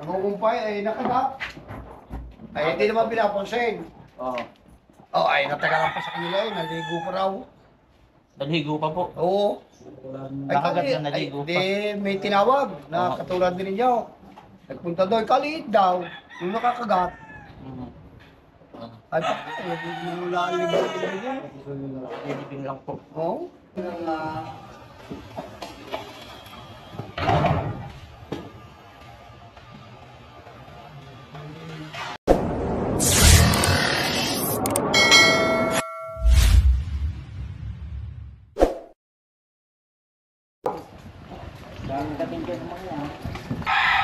Nangungumpay ay nakagat. Ay hindi naman pinapansin. Oo. Oh, ay natagalan pa sa kanila eh, naligo pa raw. Naligo pa po. Oo. Ay, Nakagat kali- na naligo ay, pa. di, may tinawag na katulad din ninyo. Nagpunta doon, kaliit daw. Yung nakakagat. Mhm. Ay, yung lalibig. Lilibing lang po. Oo.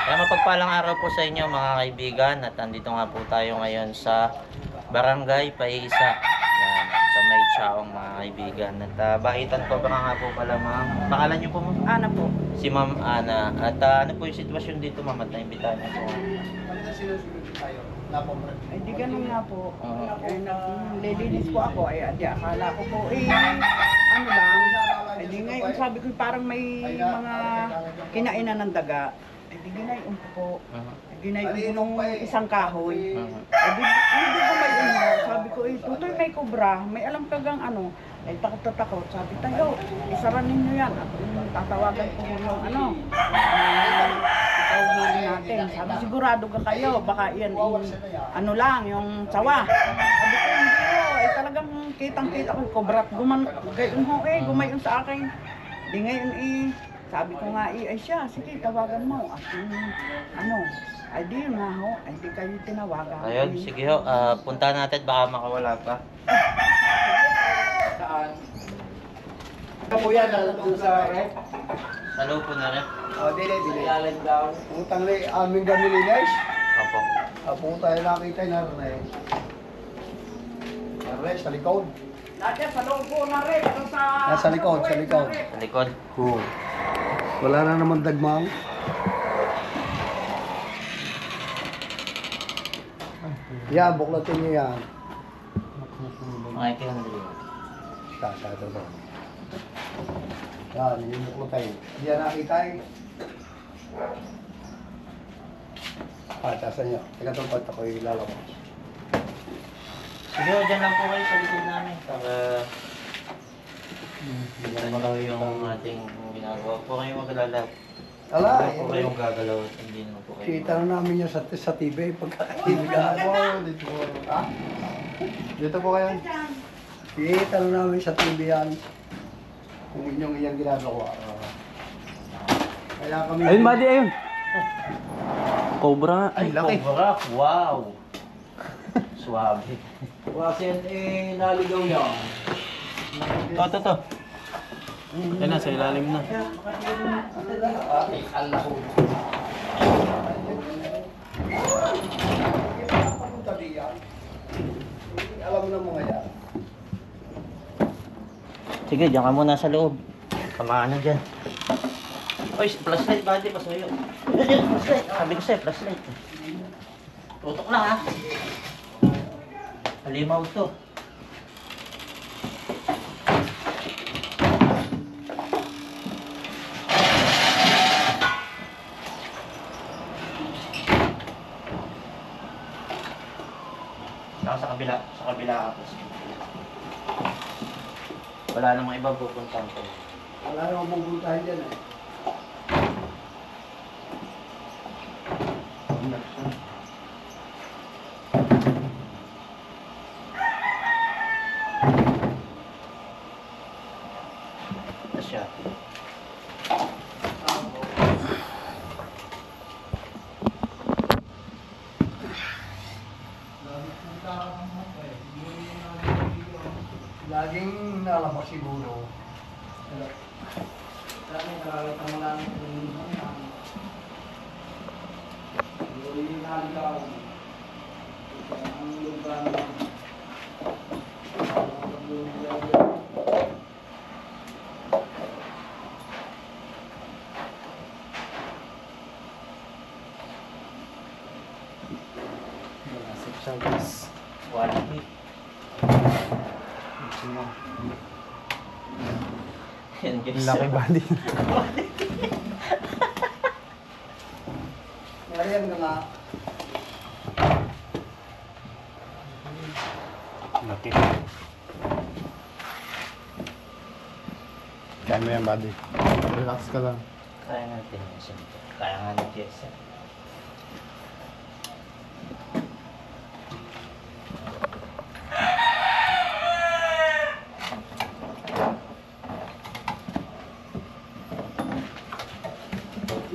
Kaya mapagpalang araw po sa inyo mga kaibigan at andito nga po tayo ngayon sa Barangay Paiisa. Yan, sa May Chaong mga kaibigan. At bahitan ko baka nga po pala ma'am. Pangalan niyo po ma'am? Ana po. Si Ma'am Ana. At ano po yung sitwasyon dito ma'am at naimbitahan niyo po? Ay di ganun nga po. Oo. Ay naglilinis po ako. Ay di akala ko po ano lang. Ay di ngayon sabi ko parang may mga kinainan ng daga. Ay di ginayon ko po. Ay ginayon ko nung isang kahoy. Ay di gumayon mo. Sabi ko tutoy may kubra. May alam kagang ano. Ay takot. Sabi tayo isara ninyo yan. At tatawagan ko yung ano. Tawagin natin. Sabi sigurado ka kayo. Baka yan ano lang yung sawa. Sabi ko hindi po. Ay talagang kitang-kita ko. Kubrat gayon ho gumayon sa akin. Di ngayon sabi ko nga ay siya. Sige tawagan mo. At ano. Ay di yun nga ho. Ay di kayo tinawagan. Ayun, sige ho. Punta natin baka makawala pa. Saan? Ito po yan, nandun sa rep. Sa loob po na rin. O, dili. Ilalim daw. Putang rin, aming gamilinis. Opo. Kung tayo nakita na rin. Rin, sa likod. Nandiyan sa loob po na rin. Nasa likod, sa likod. Sa likod. Oo. Wala na naman dagmang. Yan, buklatin niyo yan. Makikihan din. Ito. Yan, yung buklatin. Hindi yan nakita eh. Patasan niyo. Teka itong pata ko ilalabas. Sige ho, dyan lang po kayo sa likod namin. Para bigyan mo kayo yung ating ginagawa. Po kayo mag-alala. Ala, Wala po kayong gagalaw at hindi naman po kayo. kita na namin yan sa TV pagkakaibigan mo. Dito po. Ha? Dito po kayo. Kita na namin sa TV yan. Kung inyong iyang ginagawa. Kaya kami... Ayun, buddy, ayun. Cobra. Ay, laki. Cobra! Wow! Suwabe. Kasi naligaw yan. To. Yan na, sa ilalim na. Ay, Allah ko. Alam mo na mga yan. Sige, dyan ka muna sa loob. Kamaan na dyan. Oy, flashlight buddy, pasuyo. Yan, flashlight. Sabi ko sa'yo, flashlight. Tutok lang ha. Halimaw to. Sa kabila ako. Wala namang ibang pupuntahan ko. Wala namang pupuntahan dyan eh. Ito siya. Laging nalabas siguro. Dami nakakita mo lang siguro yung naligaw. Ang lugar mo. Quality. Yan guys. Laki, buddy. Ayan ka nga. Laki. Kaya mo yan, buddy. Relax ka lang. Kaya natin yan, siyempre. Kaya nga natin yan, sir.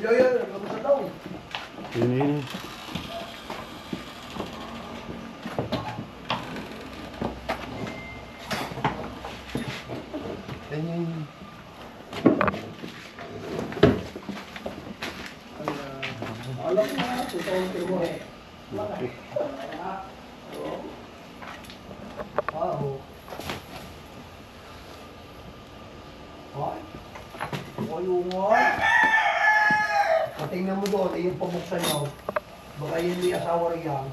Yo, kamusta daw? Yun. Ganyan. Alam mo na, tutawin mo eh. Patingnan mo doon, yung pabuksan nyo. Baka yun may asawa rin yan.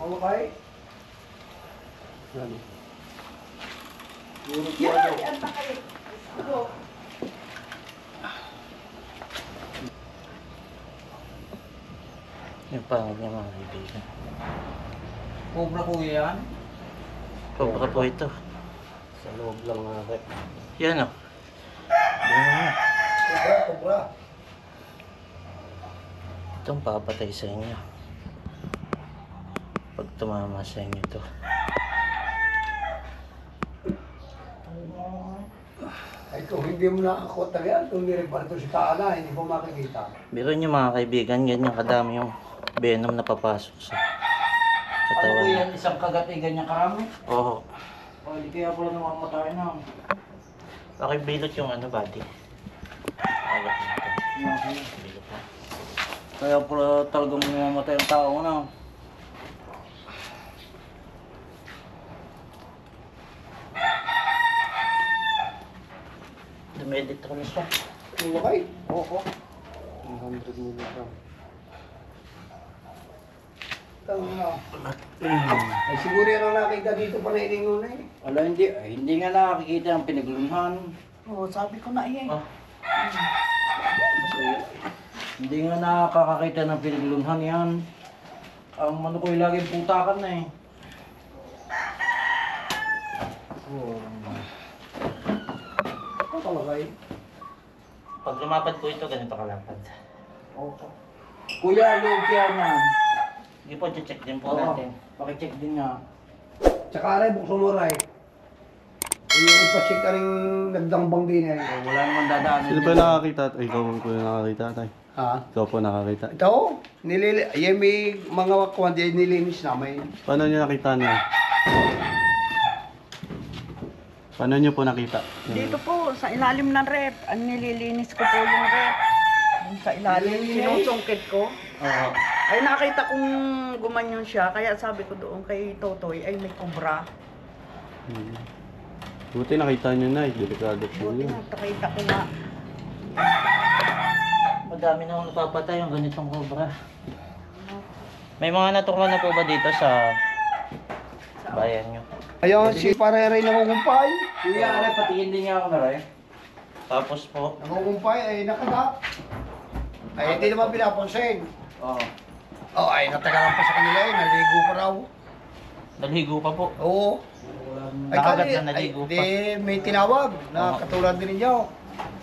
Okay? Yan. Yan ba kayo? Yung pangit niya mga kaibigan. Cobra kuya yan? Cobra po ito. Sa loob lang nga rin. Yan o. Yan. Kubra. Itong papatay sa inyo. Pag tumama sa inyo ito. Ay, kung hindi mo nakakota yan, kung nireparto si Kaana, hindi mo makikita. Biro nyo mga kaibigan, ganyan kadami yung venom na papasok sa katawan niya. Isang kagatigan niya karami? Oo. O, hindi kaya pala namamatay na. Pakibilot yung ano, buddy. Alat nito. Bilot na. Kaya pala talagang mamamatay ang tao na. Dumedit ako na siya. Okay? Oo. 100 mg. Tama. Ay, siguro yan ang nakita dito pa na iningon eh. Wala, hindi nga nakakikita ng pinaglunhan. Oo, sabi ko na iya. Oh. Hindi nga nakakakita ng pinaglunhan yan. Ang ano ko yung laging putakan na eh. Ano talaga eh? Pag lumapad po ito, ganito kalapad. Oo. Kuya, loob yan yan. Sige po, check din po natin. Pakicheck din nga. Tsaka rin, buksan mo rin. Yung ipacheck ka rin nagdangbang din eh. Wala naman dadaan. Sino pa nakakita? Ay, ikaw po nakakita, tay. Ha? Ikaw po nakakita. Ito, yan may mga kwandi nilinis namin. Paano nyo nakita niya? Paano nyo po nakita? Dito po, sa ilalim ng rep. Ang nililinis ko po yung rep. Yung sa ilalim, sinusungkit ko. Oo. Ay nakita kong gumanyon siya, kaya sabi ko doon kay Totoy, ay may kubra. Hmm. Buti nakita nyo na, delikado po Buti yun. nakita ko nga. Madami na akong napapatay yung ganitong cobra. May mga naturuan na po ba dito sa bayan nyo? Ayun, si Parere nangungumpay. Kuya, aray, patingin din niya ako na rin. Tapos po, Nangungumpay ay nakagat. Ay, hindi naman pinapansin. Oo. Oh, ay natagalan pa sa kanila eh, naligo pa raw. naligo pa po. Oo. Nakagat kali- na naligo di, may tinawag na katulad din ninyo.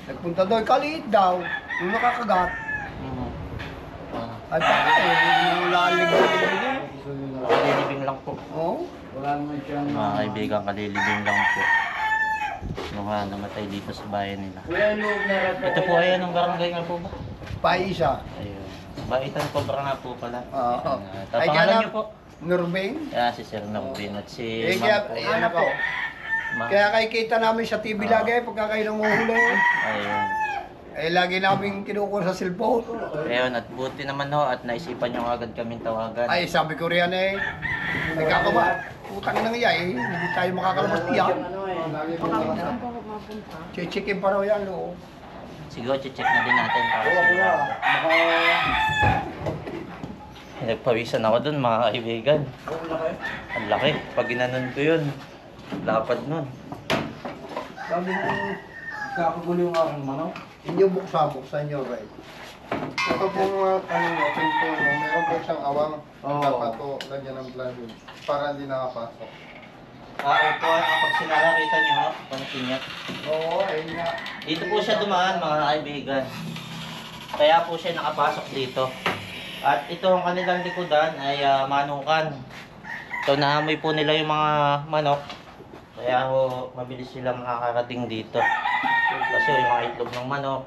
Nagpunta doon, kaliit daw. Yung nakakagat. Mhm. Ay, baka yung laliguin din. Kalilibing lang po. Oo. Wala naman siyang... Mga kaibigan, kalilibing lang po. Nung namatay dito sa bayan nila. Kuya, loob na rep. Ito po ay anong barangay nga po ba? Paisa. Ayun. Baitan Cobra nga po pala. Oo. Ay, Tapangalan kaya niyo po. Nurbing. Yan si Sir Nobin at si Eh, Ma'am kaya, po. ano po? Kaya kayo kita namin sa TV lagi pagka kayo nanguhuli. Ayun. Eh, lagi namin kinukuha sa cellphone. Ayun, at buti naman ho at naisipan nyo agad kaming tawagan. Ay, sabi ko riyan eh. Ay, kakaba. Putang na nga eh. Hindi tayo makakalabas diyan. Ano eh. Chichikin pa raw yan, oo. Siguro, check na din natin para Oo, kuya. sigurado. Baka... Nagpawisan ako dun mga kaibigan. Ang laki. Ang laki. Pag ginanon ko yun, lapad nun. Sabi mo, kakagulo yung aking manok. Inyo buksan nyo, right? Ito po mga ano natin po, no? Meron po siyang awang. Oo. Dapat po lagyan ng plywood para hindi nakapasok. Opo, pag sinakakita niyo, ha? Pansin niyo. Oo, ayun nga. Dito po siya dumaan, mga kaibigan. Kaya po siya nakapasok dito. At ito ang kanilang likodan ay manukan. So naamoy po nila yung mga manok. Kaya ho, mabilis silang makakarating dito. Kasi yung mga itlog ng manok,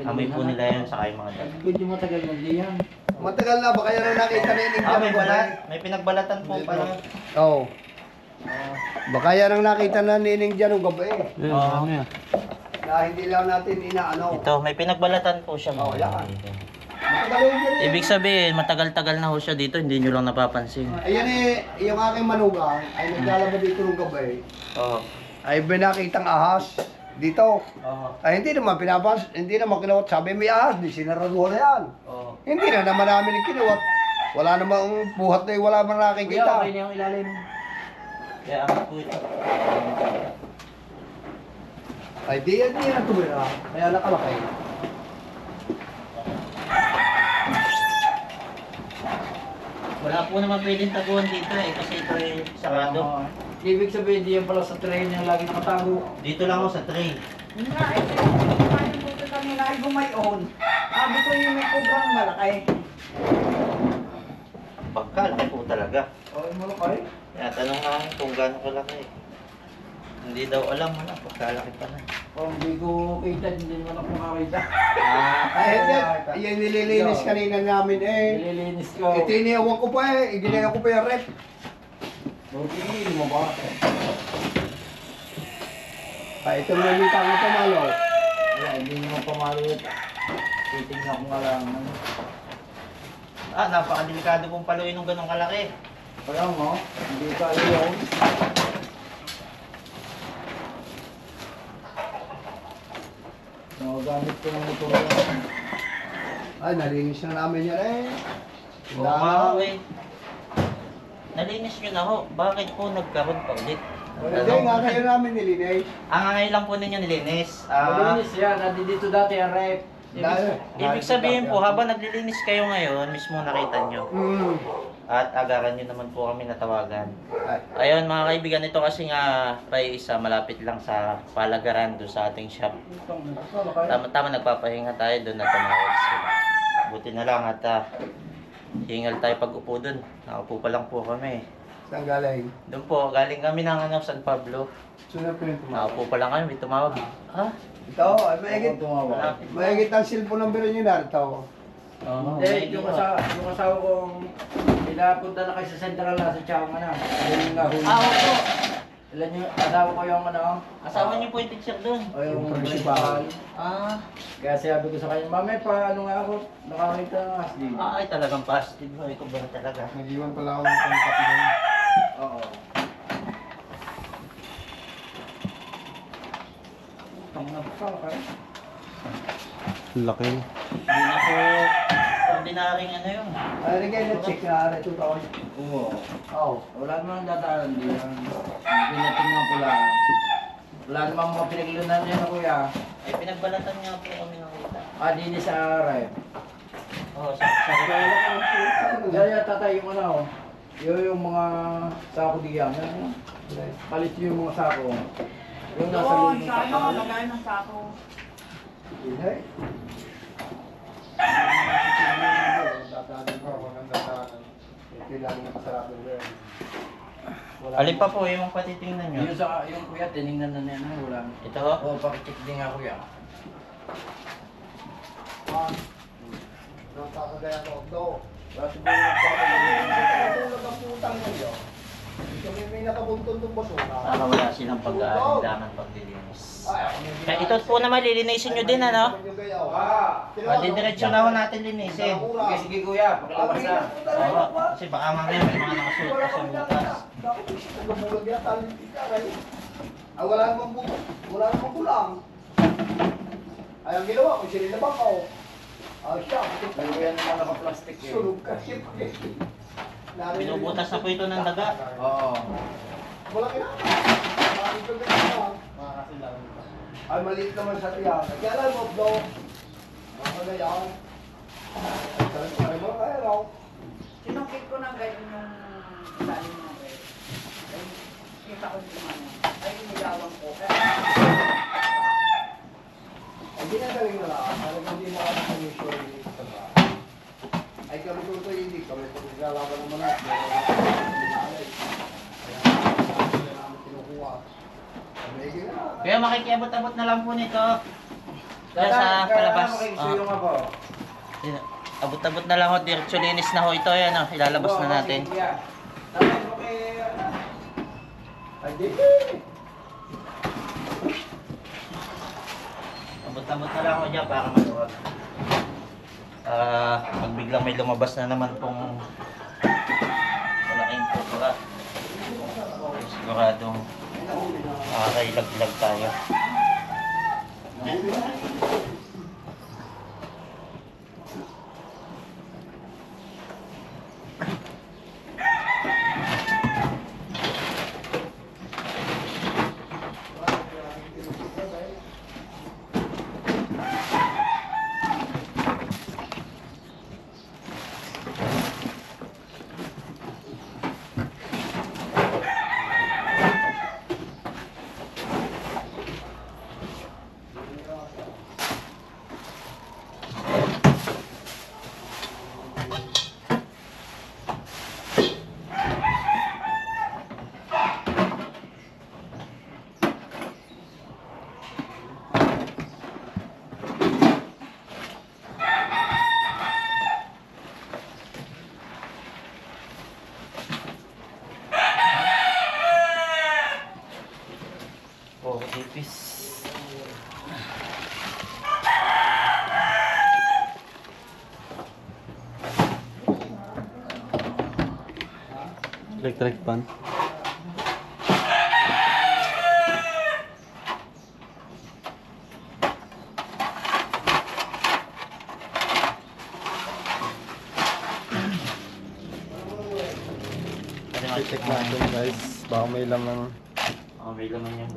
amoy po nila yun sa yung mga dami. Matagal na ba kaya nung nakita na yung Ah, may balat. May pinagbalatan po pala. Oo. Baka yan ang nakita na nining dyan ng gabi. Ayun, Oo. ano yan? Na hindi lang natin inaano. Ito, may pinagbalatan po siya. Oh, mga yan. kaibigan. Matagal na yun. Ibig sabihin, matagal-tagal na ho siya dito, hindi nyo lang napapansin. Ayan yung aking manugang ay naglalaba dito ng gabi. Oo. Ay binakitang ahas dito. Oo. Ay hindi naman hindi naman kinuwat. Sabi may ahas, di sinaraduhan na yan. Oo. Hindi na naman namin kinuwat. Wala namang buhat na wala man nakikita. yung ilalim. Kaya ang po ito. Ay di yan ang tumira. Kaya nakalaki. Wala po naman pwedeng taguan dito kasi ito ay sarado. Ibig sabihin, di yan pala sa train yung lagi nakatago. Dito lang ako sa tray. Yun nga, ito yung kumain po ito kami na gumayon. Sabi ko yung may kubrang malaki. Pagkalaki po talaga. Oh, yung malaki? Kaya tanong namin kung gaano kalaki. Hindi daw alam mo na, pagkalaki pa na. Kung hindi ko kita, hindi naman ako makakita. Ay hindi. Yan nililinis kanina namin eh. Nililinis ko. Ito iniyawan ko pa eh. Iginayan ko pa yung rep. Buti hindi mo ba? Ay ito na yung tango pamalo. Wala, hindi naman pamalit. Titingnan ko nga lang. Ah, napakadelikado pong paluin ng ganong kalaki. Wala mo, hindi ka ayaw. Nagagamit ko ng ito ngayon. Ay nalinis na namin yan eh. Oo nga ho eh. Nalinis nyo na ho. Bakit po nagkaroon pa ulit? Hindi nga kayo namin nilinis. Ngayon lang po ninyo nilinis. Malinis yan, nandito dati ang rep. Ibig sabihin po, habang naglilinis kayo ngayon, mismo nakita nyo. At agaran nyo naman po kami natawagan. Ayun mga kaibigan, ito kasi nga isa malapit lang sa palagaran doon sa ating shop. Tama-tama nagpapahinga tayo doon na tumawag sila. Buti na lang at hingal tayo pag-upo doon. Nakaupo pa lang po kami. Saan galing? Doon po, galing kami ng San Pablo. Sunod ko yung tumawag. Nakaupo pa lang kami, may tumawag. Ha? Ito, ay maigit. Malapit. Maigit ang cellphone number nyo na ito. Hindi, yung asawa kong pinapunta na kayo sa Central na sa Chowang na. Ayun nga huli. Opo. Ilan yung asawa ko yung ano? Asawa niyo po yung teacher doon. O yung Principal. Ah, Kaya sabi ko sa kanya, mami pa ano nga ako, nakakita ng asdi. ay talagang positive. Ay, ko ba talaga? Nag-iwan pala ako ng contact doon. Oo. Ang nagpapal kayo. Laki. Hindi na po ordinaryong ano yun. Ay, rin kayo na-check na ito taon. Oo. Oo. Wala namang dadaan diyan. Pinatingnan ko lang. Wala namang mga pinaglunan niya na kuya. Ay, pinagbalatan nga po kami ng kita. Dini sa rep. Oo, sa Kaya tatay yung ano, yung mga sako diyan. Palit yung mga sako. Yung nasa loob ng sako. lagay ng sako. Hindi. Dadaanan ko, walang dadaanan. Kailangan na pasarado rin. Alin pa po yung patitingnan nyo? Yung kuya, tinignan na niya na wala. Ito ho? Oo, pakicheck din nga kuya. Nang kakagaya ko ito. Kasi po, Tulog ang putang nyo. Kami may nakabuntun itong basura. Nakawala silang pag-aalindangan paglilinis. Kaya ito po naman lilinisin nyo din ano? Didiretso na ho natin linisin. sige sige kuya, pakilabas na. Oo, kasi baka mamaya may mga nakasuot pa sa bukas. Wala namang kulang. Ay, ang ginawa ko, sinilabang ko. Siya, Pero kuya naman naka-plastic eh. sunog kasi. Binubutas na po ito ng daga. Oo. Wala kinakain. Ay, maliit naman sa tiyan. Kaya alam mo, bro, Ano na yan? Ay, mo, ay, raw. Sinukit ko na ganyan yung ilalim ng rep. Ay, kita ko yung ano. Ay, nilawang ko. Hindi na galing na lang. Talagang hindi makakamisyon yung sa ba. Ay, kami tuto hindi. Kami tuto lalaban naman na. Kaya namin kinukuha. Kaya makikiabot-abot na lang po nito. Kaya sa palabas. Abot-abot na lang ho. Diretso linis na ho ito. Yan o. Ilalabas na natin. Abot-abot na lang ho dyan para maluwag. Pag biglang may lumabas na naman pong malaking kubra. Siguradong makakailag-ilag tayo. Oh, ipis. Electric pan. I-check natin guys. Baka may laman. Oh, may laman yan.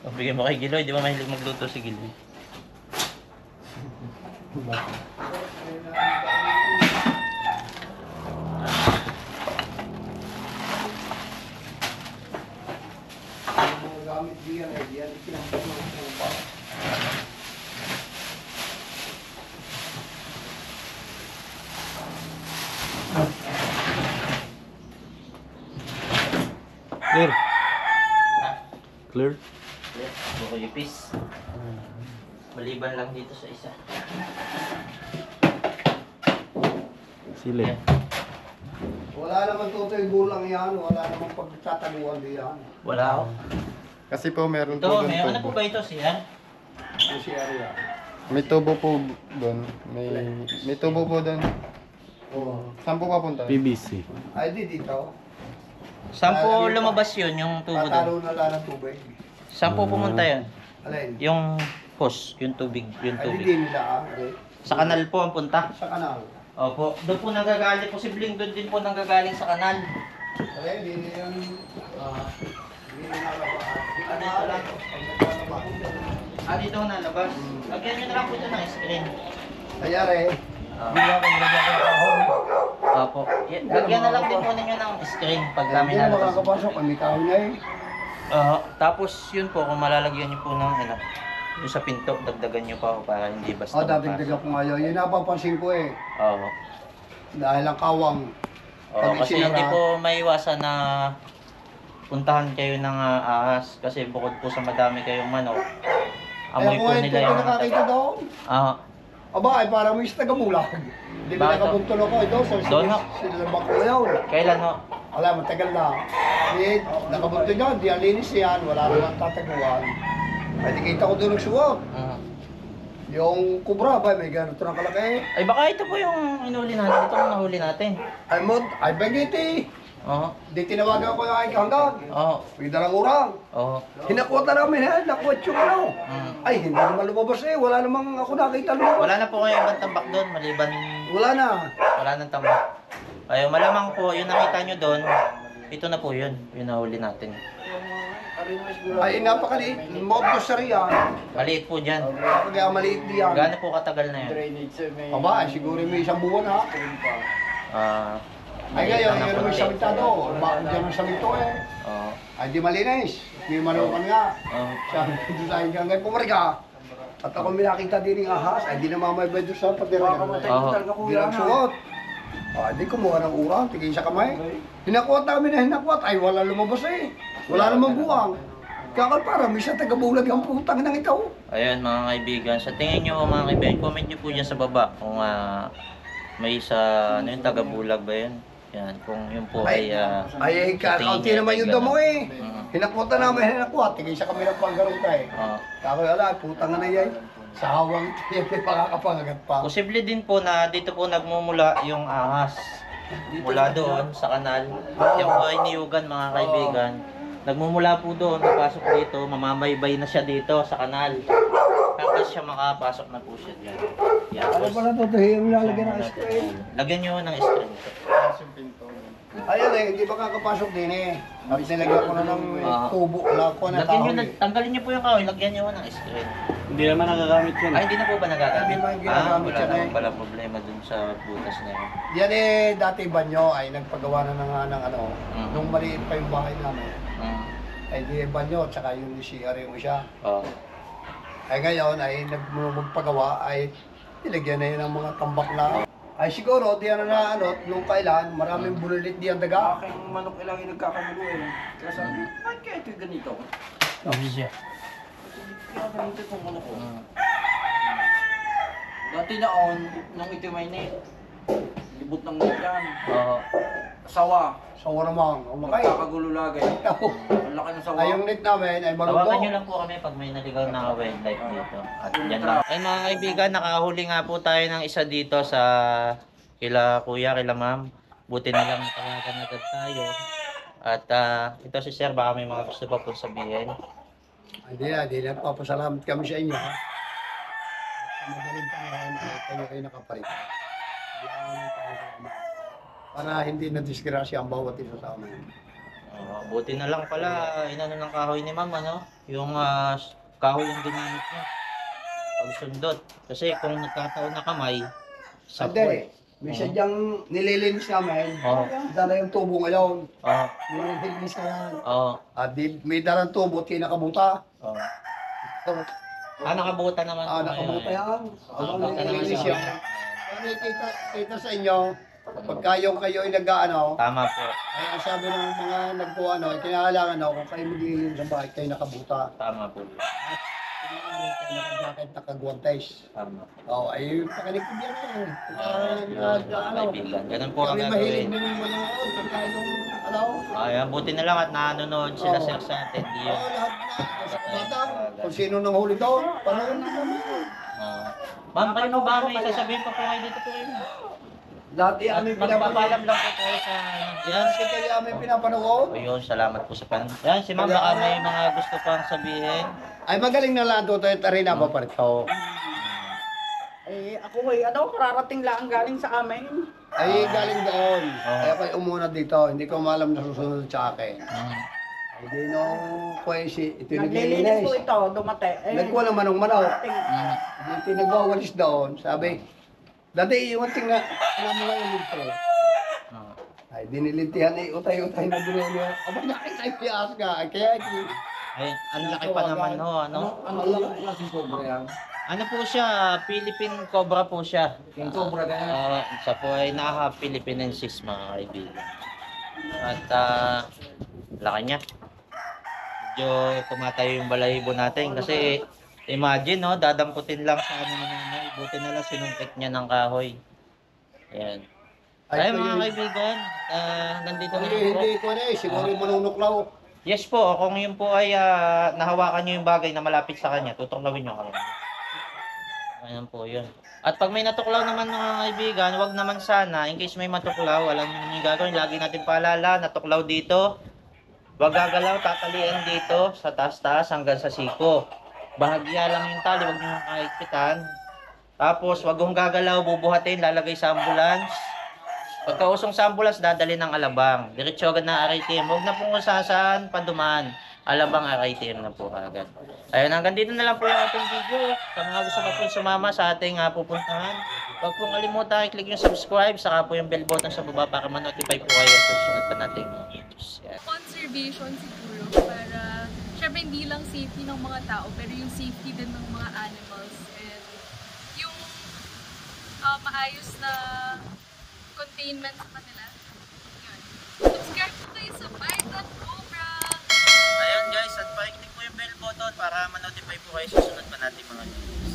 Oh, bigyan mo kay Giloy. Di ba mahilig magluto si Giloy? Mga gamit diyan ay diyan. Kinakasama ko pa. Clear. Ha? Clear. Buko ipis. Maliban lang dito sa isa. Sili. Yan. Wala naman tutoy gulang yan. Wala naman pagtataguan diyan. Wala ako. Kasi po meron Ito, po doon may ano po tubo. ba ito siya? Yung si Arya. May tubo po doon. May tubo po doon. Oo. Saan po papunta? PVC. Ay, di dito. Saan po lumabas yun, yung tubo Patalo doon? na lang ng tubig. Saan po pumunta yun? Alin? Yung hose, yung tubig, yung Ay, di tubig. din nila ah. Okay. Sa kanal po ang punta. Sa kanal. Opo, doon po nanggagaling, posibleng doon din po nanggagaling sa kanal. Alin, di nila yan. Di nila Ano ito lang? Dito na labas. Lagyan nyo na lang po ito ng screen. Ayari. Bigla ko nilagyan ko ng kahon. Opo. Lagyan na lang din po ninyo ng screen pag kami Hindi na nalabas. makakapasok. May kahon na eh. Tapos yun po, kung malalagyan nyo po ng ano, yung sa pinto, dagdagan nyo pa po para hindi basta O, dadagdagan ko ngayon. Yun napapansin ko eh. Oo. Dahil ang kawang. Oo, Pag kasi isinara- hindi po maiwasan na puntahan kayo ng ahas kasi bukod po sa madami kayong manok, amoy Kaya po kung nila ito yung nakakita doon. Ah, Aba, ay parang may tagamulag. Hindi ba Bakit? nakabuntol ako ito? Doon, no? Sila ko yun. kailan ho? Wala, matagal na. Di, nakabuntol yan. Di ang linis yan. Wala naman tataguan. Ay, di kita ko doon nagsuwag. Yung kubra ba, may ganito na kalaki. Ay baka ito po yung inuli natin, ito ang nahuli natin. Ay, ay bagiti. Oo. Di tinawagan ko yung ay hanggang. Oo. May dalang urang. Oo. Hinakuha na namin, ha? Nakuha yung ano. Ay, hindi naman lumabas eh. Wala namang ako nakita lumabas. Wala na po kayo ibang tambak doon, maliban Wala na. wala nang tambak. Ayun, malamang po, yung nakita nyo doon, ito na po yun. Yung nahuli natin. Ay, napakaliit. Mobos sa riyan. Maliit po dyan. Kaya maliit diyan. Gaano po katagal na yun? Aba, siguro may isang buwan ha. Ay Maliit ngayon, na yun may puti. samintado. Bakit dyan ang saminto eh? Oo. Ay, di malinis. May manukan nga. Oo. Sabi ko doon sa hanggang ngayon, pumarga. At ako may nakita din ng ahas, ay di na mamay doon sa pagdiragan. Oo. Di lang suot. Ah, di kumuha ng urang, tigay sa kamay. Hinakuat namin na hinakuat, ay wala lumabas eh. Wala namang buwang. Kakal para, may sa tagabulag ang putang ng ikaw. Ayun mga kaibigan, sa tingin nyo mga kaibigan, comment nyo po dyan sa baba kung may sa, ano yung tagabulag ba yun? Yan, kung yun po ay Ay, kaunti naman yung damo eh. Hinakutan namin, hinakuat, tigay sa kami ng panggaruta eh. Kakal, ala, putang na yan. Sa hawang tiyan, may pakakapangagat pa. Posible din po na dito po nagmumula yung ahas. Mula doon sa kanal. Yan po ay niyugan mga kaibigan. Nagmumula po doon, papasok dito, mamamaybay na siya dito sa kanal. Hanggang siya makapasok na po siya dyan. Yan. Ano pala ito? Yung lalagyan ng screen. Lagyan nyo ng string. Ayun eh, hindi ba kakapasok din eh. At nilagyan ko na ng tubo. Wala ko na Lagyan nyo, kahoy. tanggalin nyo po yung kahoy, lagyan nyo ng string. Hindi naman nagagamit yan. Ay, hindi na po ba nagagamit? Hindi naman ginagamit wala yan naman eh. pala problema dun sa butas na yun. Yan eh, dati banyo ay nagpagawa na ng ano, Mhm. nung maliit pa yung bahay namin. Mm. Ay di banyo, tsaka yung CR yung isa. Oo. Ay ngayon ay magpagawa ay nilagyan na yun ng mga tambak na. Ay siguro, diyan na ano, nung kailan, maraming bulilit diyan daga. Aking manok ilang yung nagkakagulo eh. Kaya sabi, bakit kaya ito ganito? Siya. Kaya ganito itong manok ko. Mm. Dati naon, nung ito may net, libot ng net yan. Oo. Sawa, Sawa naman, umakay. nagkakagulo lagay. Ang laki ng sawa. Ay yung net namin ay Tawagan nyo malubo. lang po kami pag may naligaw na wildlife dito. At yan lang. Ay mga kaibigan, nakahuli nga po tayo ng isa dito sa kila kuya, kila ma'am. Buti na lang natawagan agad tayo. At ito si sir, baka may mga gusto pa po sabihin. Hindi na, papasalamat kami sa inyo ha. Sa madaling panahon ay kayo ay nakapalit. Para hindi na disgrasya ang bawat isa sa amin. Buti na lang pala, inano ng kahoy ni ma'am, ano? Yung kahoy yung ginamit niya. Pagsundot. Kasi kung nagkataon na kamay, Sandali, may sadyang nililinis namin. Oo. Dala yung tubo ngayon. Oo. Nililinis na yan. Oo. At may dalang tubo at kinakabuta. Oo. Nakabuta naman po Nakabuta yan. Nakabuta naman Nililinis siya. yan. Ano kita sa inyo, pagka yung kayo ay nag-ano, Tama po. ay ang sabi ng mga nagpo-ano, ay kinakailangan kung kayo mag-iinom sa bahay, kayo nakabuta. Tama po. Kinakailangan kayo nakajakit, nakaguantes. Tama. Oo, ay pakinig ko yan eh. Kaibigan. Ganun po ang Kami mahilig gagawin. din yung mga pagka yung, ano, Ay, buti na lang at nanonood sila sir sa atin. Di yun. lahat na, sa batang, kung sino nang huli doon, panahon na kami. Ma'am, kayo mo ba may sasabihin pa po kayo dito po kayo? Dati At kami magpapalam lang po tayo sa... Yan. Kasi kaya kami pinapanood. Ayun, salamat po sa pan... Yan, si ma'am baka may mga gusto pang sabihin. Ay magaling na lang doon, tayo na ba pa rin to? Eh, ako eh, ano, kararating lang galing sa amin. Ay galing doon. Kaya kayo umunad dito, hindi ko malam na susunod sa akin. Ay di nung kwesi, ito yung Naglilinis naglilinis. po ito, dumate. Nagkuha ng manong-manaw. Ting- Hindi nagwawalis doon, sabi, dati yung ting na, alam mo ngayon dito. Ay, dinilintihan eh, utay-utay na din niya. Aba, nakita yung pias ka. Kaya, Ay, ang laki pa naman ho, ano? Ano lang klaseng cobra yan? Ano po siya? Philippine Cobra po siya. King cobra ganyan. Siya po ay naka-Philippinensis mga kaibigan. At laki niya. Medyo tumatayo yung balahibo natin kasi imagine no, dadamputin lang sa ano naman, buti na lang sinungkit niya ng kahoy. Ayan. Ay mga kaibigan, nandito na po. hindi ko na eh, siguro yung manunuklaw. Yes po, kung yun po ay nahawakan niyo yung bagay na malapit sa kanya, tutuklawin niyo kami. Ayan po yun. At pag may natuklaw naman mga kaibigan, wag naman sana, in case may matuklaw, alam niyo yung gagawin, lagi natin paalala, natuklaw dito, wag gagalaw, tatalian dito, sa taas-taas hanggang sa siko. Bahagya lang yung tali, wag niyo kahigpitan. Tapos, wag kong gagalaw, bubuhatin, lalagay sa ambulance. Pagkausong sa ambulance, dadali ng Alabang. Diretso agad na RITM. Huwag na pong saan padumaan. Alabang RITM na po agad. Ayun, hanggang dito na lang po yung ating video. Sa mga gusto pa po sumama sa ating pupuntahan, huwag pong kalimutan i-click yung subscribe, saka po yung bell button sa baba para ma-notify po kayo sa susunod pa nating videos. Yan. Conservation siguro para syempre hindi lang safety ng mga tao pero yung safety din ng mga animals and yung maayos na containment sa kanila. Yun. Subscribe po kayo sa Python Cobra! Ayun guys, at pa-click po yung bell button para ma-notify po kayo sa susunod pa nating mga videos.